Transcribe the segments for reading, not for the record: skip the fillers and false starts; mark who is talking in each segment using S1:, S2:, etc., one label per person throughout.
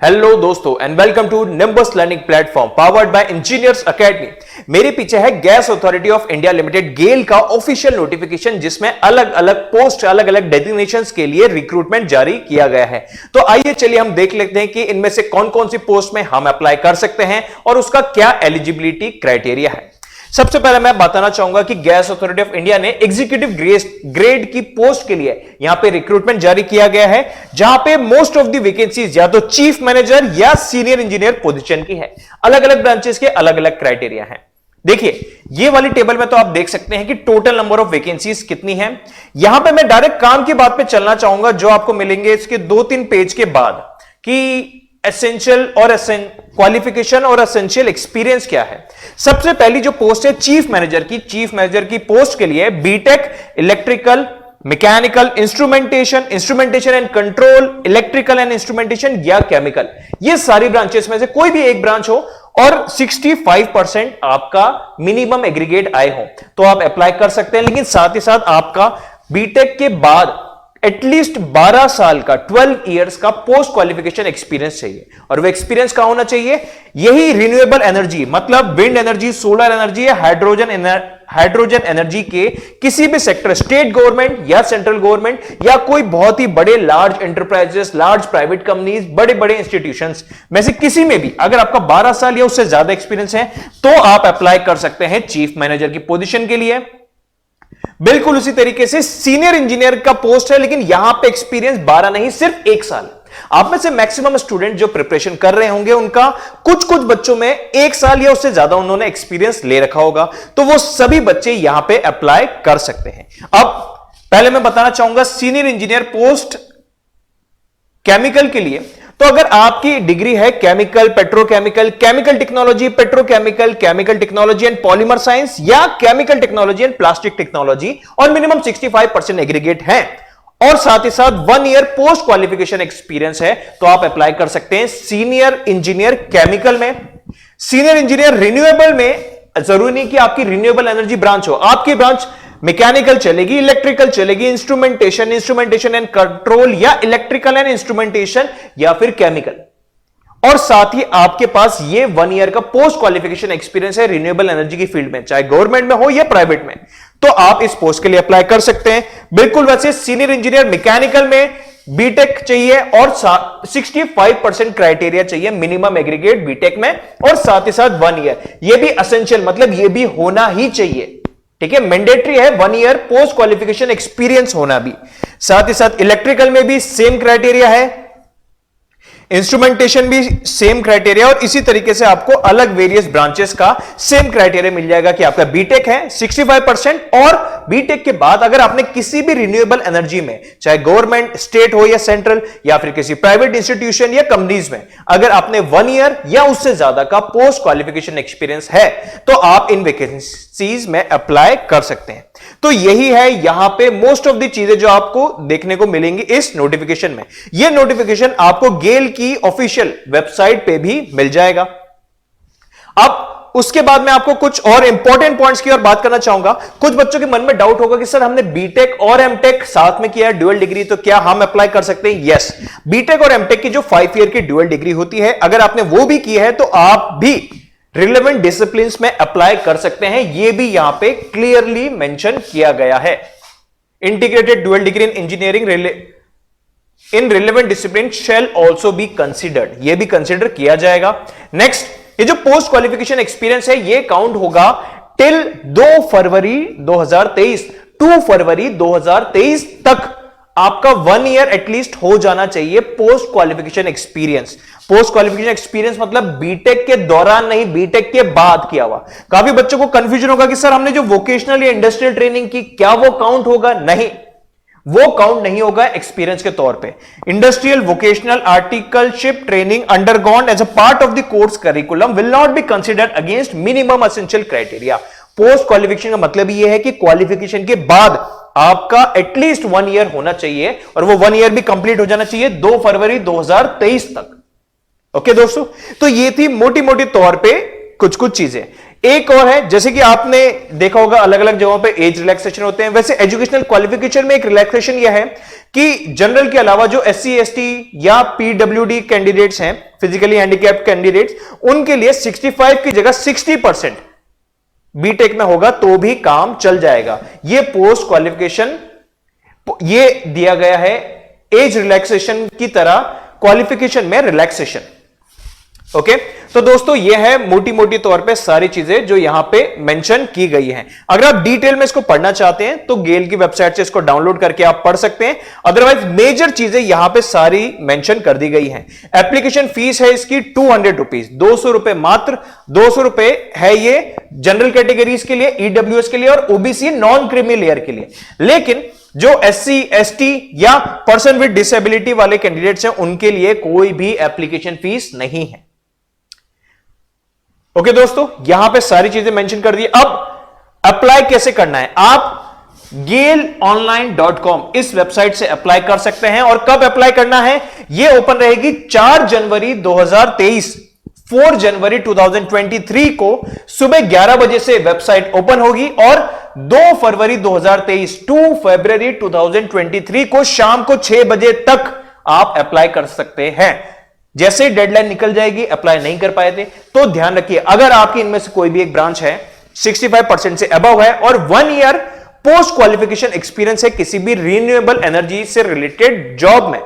S1: Hello दोस्तों and welcome to Nimbus learning platform powered by engineers academy. मेरे पीछे है gas authority of India limited GAIL का official notification, जिसमें अलग अलग पोस्ट अलग अलग डेजिग्नेशंस के लिए रिक्रूटमेंट जारी किया गया है। तो आइए चलिए हम देख लेते हैं कि इनमें से कौन कौन सी पोस्ट में हम अप्लाई कर सकते हैं और उसका क्या एलिजिबिलिटी क्राइटेरिया है। सबसे पहले मैं बताना चाहूंगा कि गैस अथॉरिटी ऑफ इंडिया ने एग्जीक्यूटिव ग्रेड की पोस्ट के लिए यहां पे रिक्रूटमेंट जारी किया गया है, जहां पे मोस्ट ऑफ द वैकेंसीज या तो चीफ मैनेजर या सीनियर इंजीनियर पोजीशन की है। अलग अलग ब्रांचेस के अलग अलग क्राइटेरिया हैं। देखिए ये वाली टेबल में तो आप देख सकते हैं कि टोटल नंबर ऑफ वैकेंसीज कितनी है। यहां पे मैं डायरेक्ट काम की बात पे चलना चाहूंगा, जो आपको मिलेंगे इसके 2-3 पेज के बाद, कि एसेंशियल और क्वालिफिकेशन और एसेंशियल एक्सपीरियंस क्या है। सबसे पहली जो पोस्ट है चीफ मैनेजर की पोस्ट के लिए BTech electrical mechanical instrumentation and control, electrical and instrumentation या केमिकल, ये सारी ब्रांचेस में से कोई भी एक ब्रांच हो और 65% आपका मिनिमम एग्रीगेट आए हो तो आप अप्लाई कर सकते हैं। लेकिन साथ ही साथ आपका बीटेक के बाद एटलीस्ट 12 साल का 12 इयर्स का पोस्ट क्वालिफिकेशन एक्सपीरियंस चाहिए। और वो एक्सपीरियंस कहां होना चाहिए? यही रिन्यूएबल एनर्जी, मतलब विंड एनर्जी, सोलर एनर्जी या हाइड्रोजन एनर्जी के किसी भी सेक्टर, स्टेट गवर्नमेंट या सेंट्रल गवर्नमेंट या कोई बहुत ही बड़े large enterprises, large private companies, बड़े बड़े इंस्टीट्यूशंस में से किसी में भी अगर आपका 12 साल या उससे ज्यादा एक्सपीरियंस है तो आप अप्लाई कर सकते हैं चीफ मैनेजर की पोजीशन के लिए। बिल्कुल उसी तरीके से सीनियर इंजीनियर का पोस्ट है, लेकिन यहां पे एक्सपीरियंस 12 नहीं सिर्फ 1 साल। आप में से मैक्सिमम स्टूडेंट जो प्रिपरेशन कर रहे होंगे उनका कुछ बच्चों में 1 साल या उससे ज्यादा उन्होंने एक्सपीरियंस ले रखा होगा, तो वो सभी बच्चे यहां पे अप्लाई कर सकते हैं। अब पहले मैं बताना चाहूंगा सीनियर इंजीनियर पोस्ट केमिकल के लिए, तो अगर आपकी डिग्री है chemical, petrochemical, chemical technology, petrochemical, chemical technology and polymer science या chemical technology and plastic technology और मिनिमम 65% एग्रीगेट है और साथ ही साथ 1 ईयर पोस्ट क्वालिफिकेशन एक्सपीरियंस है, तो आप अप्लाई कर सकते हैं सीनियर इंजीनियर केमिकल में। सीनियर इंजीनियर रिन्यूएबल में जरूरी नहीं कि आपकी रिन्यूएबल एनर्जी ब्रांच हो, आपकी ब्रांच मैकेनिकल चलेगी, इलेक्ट्रिकल चलेगी, इंस्ट्रूमेंटेशन एंड कंट्रोल या इलेक्ट्रिकल एंड इंस्ट्रूमेंटेशन या फिर केमिकल। और साथ ही आपके पास ये 1 ईयर का पोस्ट क्वालिफिकेशन एक्सपीरियंस है रिन्यूएबल एनर्जी की फील्ड में, चाहे गवर्नमेंट में हो या प्राइवेट में, तो आप इस पोस्ट के लिए अप्लाई कर सकते हैं। बिल्कुल वैसे सीनियर इंजीनियर मैकेनिकल में बीटेक चाहिए और 65% क्राइटेरिया चाहिए मिनिमम एग्रीगेट बीटेक में, और साथ ही साथ 1 ईयर, ये भी एसेंशियल, मतलब ये भी होना ही चाहिए, ठीक है, मैंडेटरी है 1 ईयर पोस्ट क्वालिफिकेशन एक्सपीरियंस होना भी। साथ ही साथ इलेक्ट्रिकल में भी सेम क्राइटेरिया है, इंस्ट्रूमेंटेशन भी सेम क्राइटेरिया, और इसी तरीके से आपको अलग वेरियस ब्रांचेस का सेम क्राइटेरिया मिल जाएगा कि आपका बीटेक है 65%, और बीटेक के बाद अगर आपने किसी भी रिन्यूएबल एनर्जी में, चाहे गवर्नमेंट, स्टेट हो या सेंट्रल या फिर किसी प्राइवेट इंस्टीट्यूशन या कंपनीज में, अगर आपने 1 ईयर या उससे ज्यादा का पोस्ट क्वालिफिकेशन एक्सपीरियंस है तो आप इन वैकेंसीज में अप्लाई कर सकते हैं। तो यही है यहां पे मोस्ट ऑफ द चीजें जो आपको देखने को मिलेंगी इस नोटिफिकेशन में। यह नोटिफिकेशन आपको गेल की ऑफिशियल वेबसाइट पे भी मिल जाएगा। अब उसके बाद मैं आपको कुछ और इंपॉर्टेंट पॉइंट्स की और बात करना चाहूंगा। कुछ बच्चों के मन में डाउट होगा कि सर हमने बीटेक और एमटेक साथ में किया है, ड्यूअल डिग्री, तो क्या हम अप्लाई कर सकते हैं? यस, बीटेक और एमटेक की जो 5 ईयर की ड्यूअल डिग्री होती है, अगर आपने वो भी की है तो आप भी रिलेवेंट डिसिप्लिन्स में अप्लाई कर सकते हैं। यह भी यहां पे क्लियरली मेंशन किया गया है। Integrated dual degree in engineering in relevant discipline shall also be considered, यह भी कंसिडर किया जाएगा। नेक्स्ट, ये जो पोस्ट क्वालिफिकेशन एक्सपीरियंस है ये काउंट होगा टिल 2 फरवरी 2023, 2 फरवरी 2023 तक आपका 1 ईयर एटलीस्ट हो जाना चाहिए post qualification experience. Post qualification experience मतलब बीटेक के दौरान नहीं, बीटेक के बाद किया हुआ। काफी बच्चों को कंफ्यूजन होगा कि सर हमने जो वोकेशनल या इंडस्ट्रियल ट्रेनिंग की, क्या वो काउंट होगा? नहीं, वो काउंट नहीं होगा एक्सपीरियंस के तौर पे। Industrial vocational articleship training undergone as a part of the course curriculum will not be considered against minimum essential criteria. Post qualification का मतलब यह है कि क्वालिफिकेशन के बाद आपका एटलीस्ट 1 ईयर होना चाहिए, और वो 1 ईयर भी कंप्लीट हो जाना चाहिए 2 फरवरी 2023 तक। ओके दोस्तों, तो ये थी मोटी मोटी तौर पे कुछ चीजें। एक और है, जैसे कि आपने देखा होगा अलग अलग जगहों पे एज रिलैक्सेशन होते हैं, वैसे एजुकेशनल क्वालिफिकेशन में एक रिलैक्सेशन यह है कि जनरल के अलावा जो SC ST या PWD कैंडिडेट्स हैं, फिजिकली हैंडीकैप्ड कैंडिडेट्स, उनके लिए 65 की जगह 60% बीटेक में होगा तो भी काम चल जाएगा। ये पोस्ट क्वालिफिकेशन ये दिया गया है एज रिलैक्सेशन की तरह, क्वालिफिकेशन में रिलैक्सेशन। ओके, तो दोस्तों ये है मोटी मोटी तौर पे सारी चीजें जो यहां पे मेंशन की गई हैं। अगर आप डिटेल में इसको पढ़ना चाहते हैं तो गेल की वेबसाइट से इसको डाउनलोड करके आप पढ़ सकते हैं, अदरवाइज मेजर चीजें यहां पे सारी मेंशन कर दी गई हैं। एप्लीकेशन फीस है इसकी 200 रुपीज, 200 रुपए मात्र, 200 रुपए है ये जनरल कैटेगरीज के लिए, EWS के लिए और OBC नॉन क्रीमी लेयर के लिए। लेकिन जो SC ST या पर्सन विद डिसेबिलिटी वाले कैंडिडेट्स हैं उनके लिए कोई भी एप्लीकेशन फीस नहीं है। ओके दोस्तों, यहां पे सारी चीजें मेंशन कर दी। अब अप्लाई कैसे करना है, आप GALEonline.com इस वेबसाइट से अप्लाई कर सकते हैं। और कब अप्लाई करना है, यह ओपन रहेगी 4 जनवरी 2023, 4 जनवरी 2023 को सुबह 11 बजे से वेबसाइट ओपन होगी और 2 फरवरी 2023, 2 फरवरी 2023 को शाम को 6 बजे तक आप अप्लाई कर सकते हैं। जैसे डेडलाइन निकल जाएगी, अप्लाई नहीं कर पाए थे तो ध्यान रखिए, अगर आपकी इनमें से कोई भी एक ब्रांच है, 65% से अबव है और 1 ईयर पोस्ट क्वालिफिकेशन एक्सपीरियंस है किसी भी रिन्यूएबल एनर्जी से रिलेटेड जॉब में,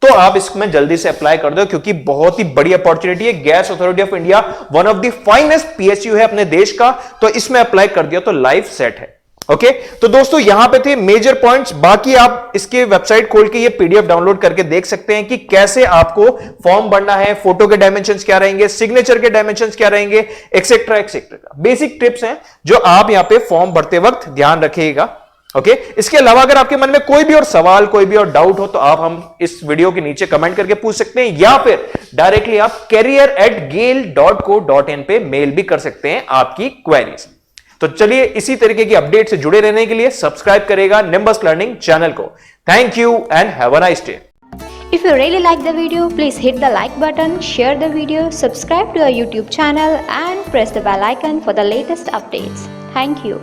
S1: तो आप इसमें जल्दी से अप्लाई कर दो, क्योंकि बहुत ही बड़ी अपॉर्चुनिटी है। Gas authority of India one of the finest PSU है अपने देश का, तो इसमें अप्लाई कर दिया तो लाइफ सेट है। ओके, तो दोस्तों यहां पे थे मेजर पॉइंट्स। बाकी आप इसके वेबसाइट खोल के ये PDF डाउनलोड करके देख सकते हैं कि कैसे आपको फॉर्म भरना है, फोटो के डायमेंशंस क्या रहेंगे, सिग्नेचर के डायमेंशंस क्या रहेंगे, एक्सेट्रा एक्सेट्रा। बेसिक टिप्स हैं जो आप यहां पे फॉर्म भरते वक्त ध्यान रखिएगा। ओके, इसके अलावा अगर आपके मन में कोई भी और सवाल, कोई भी और डाउट हो तो आप हम इस वीडियो के नीचे कमेंट करके पूछ सकते हैं, या फिर डायरेक्टली आप career@gale.co.in पे मेल भी कर सकते हैं आपकी क्वेरीज। तो चलिए इसी तरीके की अपडेट से जुड़े रहने के लिए सब्सक्राइब करेगा निम्बस लर्निंग चैनल को। Thank you and have a nice day.
S2: If you really like the video, please hit the like button, share the video, subscribe to our YouTube channel and press the bell icon for the latest updates. Thank you.